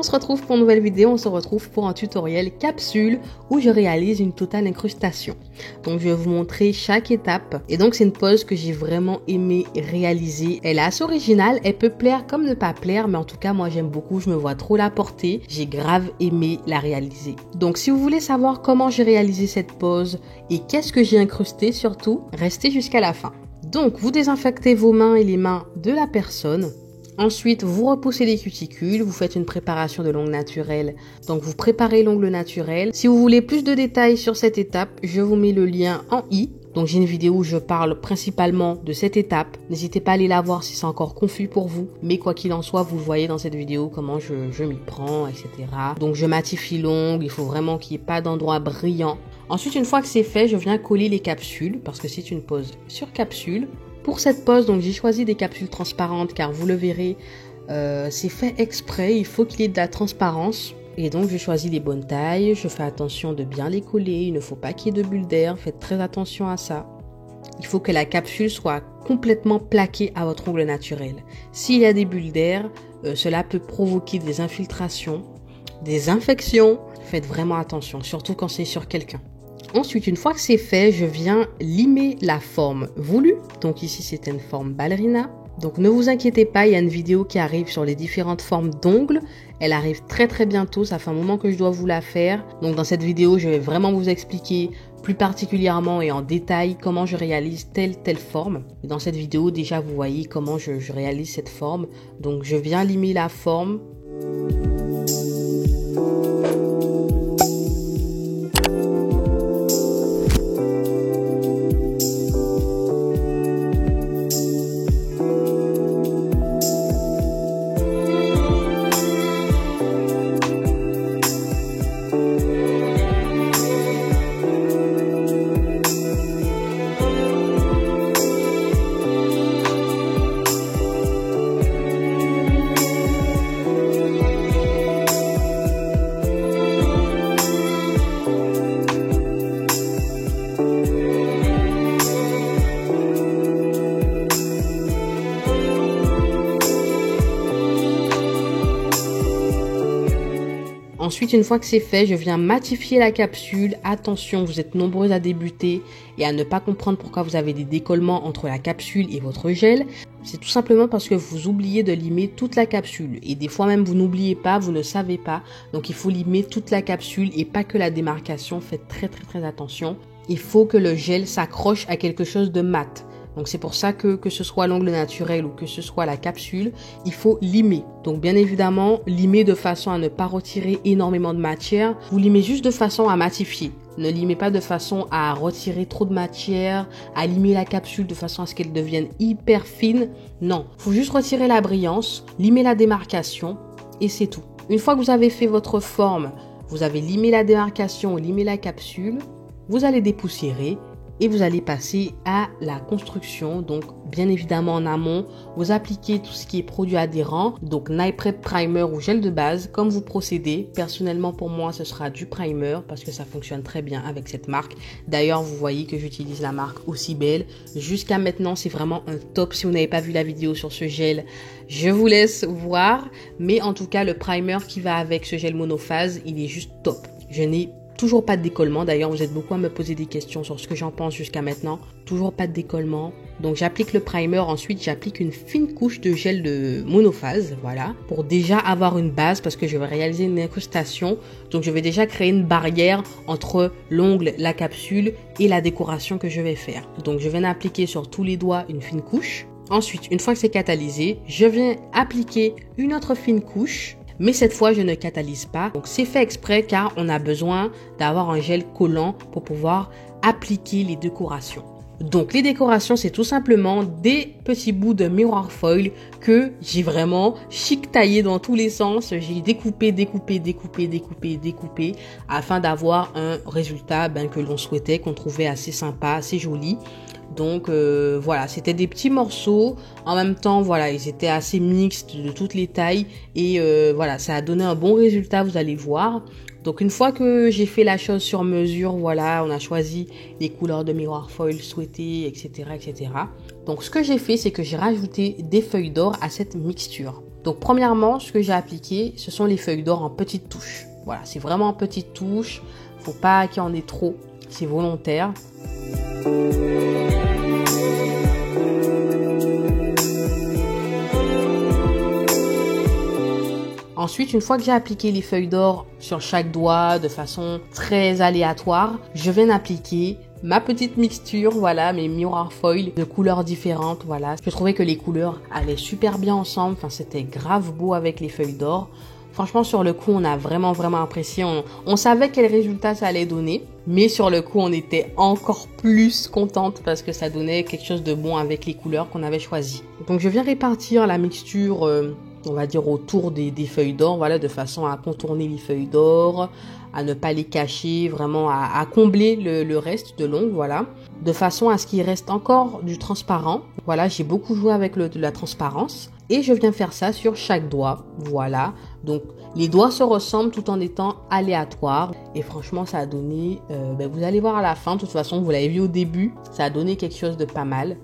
on se retrouve pour une nouvelle vidéo, on se retrouve pour un tutoriel capsule où je réalise une totale incrustation. Donc je vais vous montrer chaque étape et donc c'est une pose que j'ai vraiment aimé réaliser. Elle est assez originale, elle peut plaire comme ne pas plaire, mais en tout cas moi j'aime beaucoup, je me vois trop la porter, j'ai grave aimé la réaliser. Donc si vous voulez savoir comment j'ai réalisé cette pose et qu'est-ce que j'ai incrusté surtout, restez jusqu'à la fin. Donc vous désinfectez vos mains et les mains de la personne. Ensuite, vous repoussez les cuticules, vous faites une préparation de l'ongle naturel. Donc, vous préparez l'ongle naturel. Si vous voulez plus de détails sur cette étape, je vous mets le lien en i. Donc, j'ai une vidéo où je parle principalement de cette étape. N'hésitez pas à aller la voir si c'est encore confus pour vous. Mais quoi qu'il en soit, vous le voyez dans cette vidéo, comment je m'y prends, etc. Donc, je matifie l'ongle. Il faut vraiment qu'il n'y ait pas d'endroit brillant. Ensuite, une fois que c'est fait, je viens coller les capsules parce que c'est une pose sur capsule. Pour cette pose, donc j'ai choisi des capsules transparentes car vous le verrez, c'est fait exprès, il faut qu'il y ait de la transparence. Et donc je choisis les bonnes tailles, je fais attention de bien les coller, il ne faut pas qu'il y ait de bulles d'air, faites très attention à ça. Il faut que la capsule soit complètement plaquée à votre ongle naturel. S'il y a des bulles d'air, cela peut provoquer des infiltrations, des infections. Faites vraiment attention, surtout quand c'est sur quelqu'un. Ensuite, une fois que c'est fait, je viens limer la forme voulue. Donc ici, c'était une forme ballerina. Donc ne vous inquiétez pas, il y a une vidéo qui arrive sur les différentes formes d'ongles. Elle arrive très bientôt, ça fait un moment que je dois vous la faire. Donc dans cette vidéo, je vais vraiment vous expliquer plus particulièrement et en détail comment je réalise telle forme. Et dans cette vidéo, déjà, vous voyez comment je réalise cette forme. Donc je viens limer la forme. Ensuite, une fois que c'est fait, je viens matifier la capsule. Attention, vous êtes nombreux à débuter et à ne pas comprendre pourquoi vous avez des décollements entre la capsule et votre gel. C'est tout simplement parce que vous oubliez de limer toute la capsule. Et des fois même, vous n'oubliez pas, vous ne savez pas. Donc, il faut limer toute la capsule et pas que la démarcation. Faites très attention. Il faut que le gel s'accroche à quelque chose de mat. Donc c'est pour ça que ce soit l'ongle naturel ou que ce soit la capsule, il faut limer. Donc bien évidemment, limer de façon à ne pas retirer énormément de matière. Vous limez juste de façon à matifier. Ne limez pas de façon à retirer trop de matière, à limer la capsule de façon à ce qu'elle devienne hyper fine. Non, il faut juste retirer la brillance, limer la démarcation et c'est tout. Une fois que vous avez fait votre forme, vous avez limé la démarcation ou limé la capsule, vous allez dépoussiérer. Et vous allez passer à la construction. Donc, bien évidemment, en amont, vous appliquez tout ce qui est produit adhérent. Donc, Night Prep Primer ou gel de base, comme vous procédez. Personnellement, pour moi, ce sera du primer parce que ça fonctionne très bien avec cette marque. D'ailleurs, vous voyez que j'utilise la marque Aussi Belle. Jusqu'à maintenant, c'est vraiment un top. Si vous n'avez pas vu la vidéo sur ce gel, je vous laisse voir. Mais en tout cas, le primer qui va avec ce gel monophase, il est juste top. Je n'ai toujours pas de décollement. D'ailleurs, vous êtes beaucoup à me poser des questions sur ce que j'en pense jusqu'à maintenant. Toujours pas de décollement. Donc, j'applique le primer. Ensuite, j'applique une fine couche de gel de monophase. Voilà. Pour déjà avoir une base parce que je vais réaliser une incrustation. Donc, je vais déjà créer une barrière entre l'ongle, la capsule et la décoration que je vais faire. Donc, je viens appliquer sur tous les doigts une fine couche. Ensuite, une fois que c'est catalysé, je viens appliquer une autre fine couche. Mais cette fois, je ne catalyse pas. Donc, c'est fait exprès car on a besoin d'avoir un gel collant pour pouvoir appliquer les décorations. Donc, les décorations, c'est tout simplement des petits bouts de miroir foil que j'ai vraiment chic taillé dans tous les sens. J'ai découpé afin d'avoir un résultat que l'on souhaitait, qu'on trouvait assez sympa, assez joli. Donc voilà, c'était des petits morceaux. En même temps, voilà, ils étaient assez mixtes de toutes les tailles. Et voilà, ça a donné un bon résultat, vous allez voir. Donc une fois que j'ai fait la chose sur mesure, voilà, on a choisi les couleurs de miroir foil souhaitées, etc. Donc ce que j'ai fait, c'est que j'ai rajouté des feuilles d'or à cette mixture. Donc premièrement, ce que j'ai appliqué, ce sont les feuilles d'or en petites touches. Voilà, c'est vraiment en petites touches. Faut pas qu'il y en ait trop, c'est volontaire. Ensuite, une fois que j'ai appliqué les feuilles d'or sur chaque doigt de façon très aléatoire, je viens d'appliquer ma petite mixture, voilà, mes miroirs foil de couleurs différentes, voilà. Je trouvais que les couleurs allaient super bien ensemble, enfin c'était grave beau avec les feuilles d'or. Franchement, sur le coup, on a vraiment apprécié. On savait quel résultat ça allait donner, mais sur le coup, on était encore plus contente parce que ça donnait quelque chose de bon avec les couleurs qu'on avait choisies. Donc, je viens répartir la mixture, on va dire, autour des feuilles d'or, voilà, de façon à contourner les feuilles d'or, à ne pas les cacher, vraiment à combler le reste de l'ongle, voilà, de façon à ce qu'il reste encore du transparent. Voilà, j'ai beaucoup joué avec de la transparence. Et je viens faire ça sur chaque doigt, voilà. Donc, les doigts se ressemblent tout en étant aléatoires. Et franchement, ça a donné, vous allez voir à la fin, de toute façon, vous l'avez vu au début, ça a donné quelque chose de pas mal.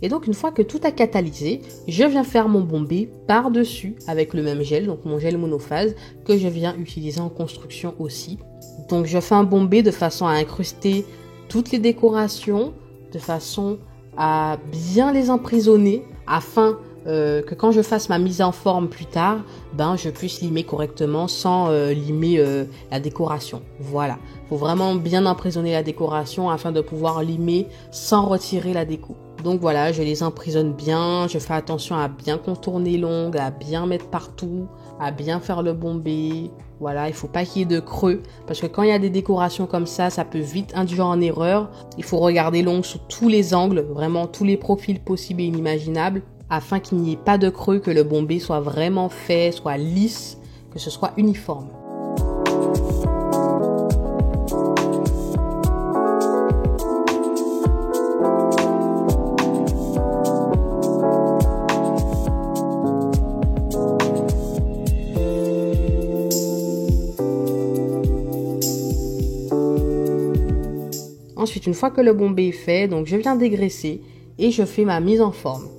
Et donc, une fois que tout a catalysé, je viens faire mon bombé par-dessus avec le même gel, donc mon gel monophase que je viens utiliser en construction aussi. Donc, je fais un bombé de façon à incruster toutes les décorations, de façon à bien les emprisonner afin que quand je fasse ma mise en forme plus tard, je puisse limer correctement sans limer la décoration. Voilà, faut vraiment bien emprisonner la décoration afin de pouvoir limer sans retirer la déco. Donc voilà, je les emprisonne bien, je fais attention à bien contourner l'ongle, à bien mettre partout, à bien faire le bombé. Voilà, il faut pas qu'il y ait de creux parce que quand il y a des décorations comme ça peut vite induire en erreur. Il faut regarder l'ongle sous tous les angles, vraiment tous les profils possibles et inimaginables afin qu'il n'y ait pas de creux, que le bombé soit vraiment fait, soit lisse, que ce soit uniforme. Ensuite, une fois que le bombé est fait, donc je viens dégraisser et je fais ma mise en forme.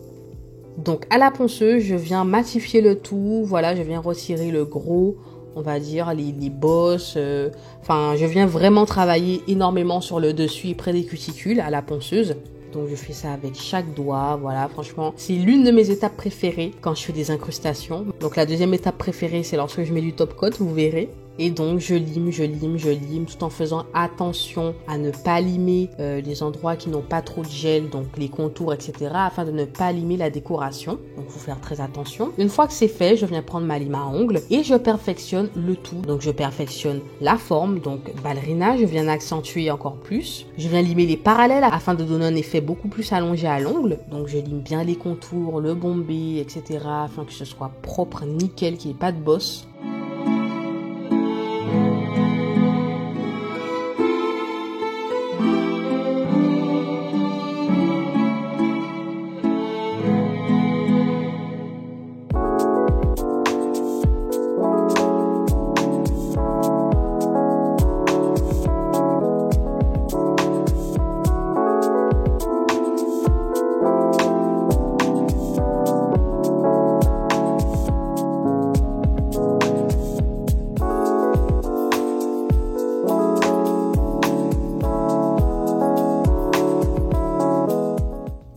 Donc à la ponceuse, je viens matifier le tout, voilà, je viens retirer le gros, on va dire, les bosses, je viens vraiment travailler énormément sur le dessus et près des cuticules à la ponceuse. Donc je fais ça avec chaque doigt, voilà, franchement, c'est l'une de mes étapes préférées quand je fais des incrustations. Donc la deuxième étape préférée, c'est lorsque je mets du top coat, vous verrez. Et donc je lime tout en faisant attention à ne pas limer les endroits qui n'ont pas trop de gel, donc les contours, etc. afin de ne pas limer la décoration. Donc il faut faire très attention. Une fois que c'est fait, je viens prendre ma lime à ongles et je perfectionne le tout. Donc je perfectionne la forme, donc ballerina, je viens accentuer encore plus. Je viens limer les parallèles afin de donner un effet beaucoup plus allongé à l'ongle. Donc je lime bien les contours, le bombé, etc. afin que ce soit propre, nickel, qu'il n'y ait pas de bosse.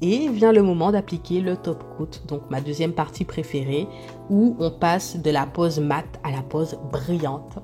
Et vient le moment d'appliquer le top coat, donc ma deuxième partie préférée, où on passe de la pose mate à la pose brillante.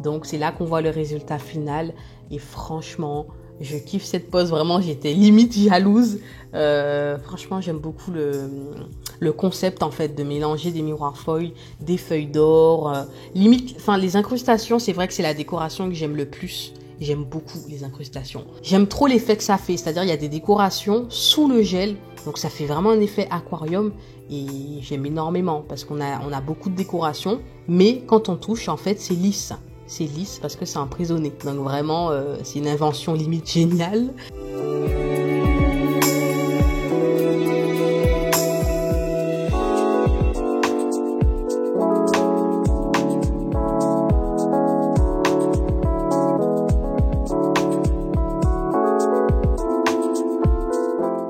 Donc c'est là qu'on voit le résultat final et franchement, je kiffe cette pose, vraiment j'étais limite jalouse. Franchement j'aime beaucoup le concept en fait de mélanger des miroirs foil, des feuilles d'or, limite, les incrustations, c'est vrai que c'est la décoration que j'aime le plus. j'aime beaucoup les incrustations. J'aime trop l'effet que ça fait, c'est-à-dire il y a des décorations sous le gel, donc ça fait vraiment un effet aquarium et j'aime énormément parce qu'on a beaucoup de décorations, mais quand on touche, en fait, c'est lisse. C'est lisse parce que c'est emprisonné. Donc vraiment, c'est une invention limite géniale.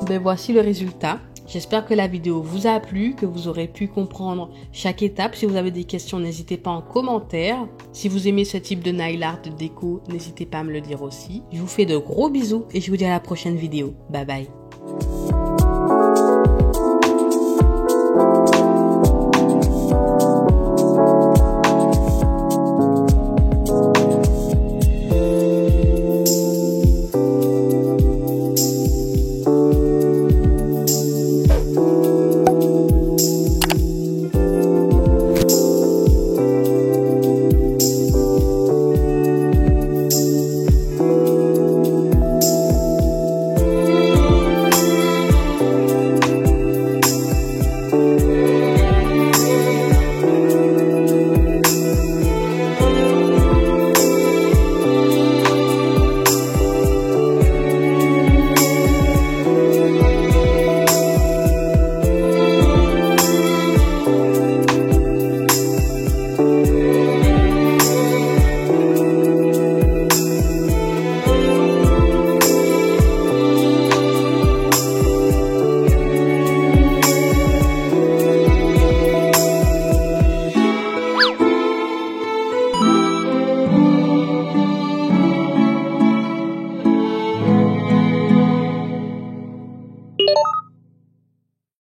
Ben voici le résultat. J'espère que la vidéo vous a plu, que vous aurez pu comprendre chaque étape. Si vous avez des questions, n'hésitez pas en commentaire. Si vous aimez ce type de nail art de déco, n'hésitez pas à me le dire aussi. Je vous fais de gros bisous et je vous dis à la prochaine vidéo. Bye bye.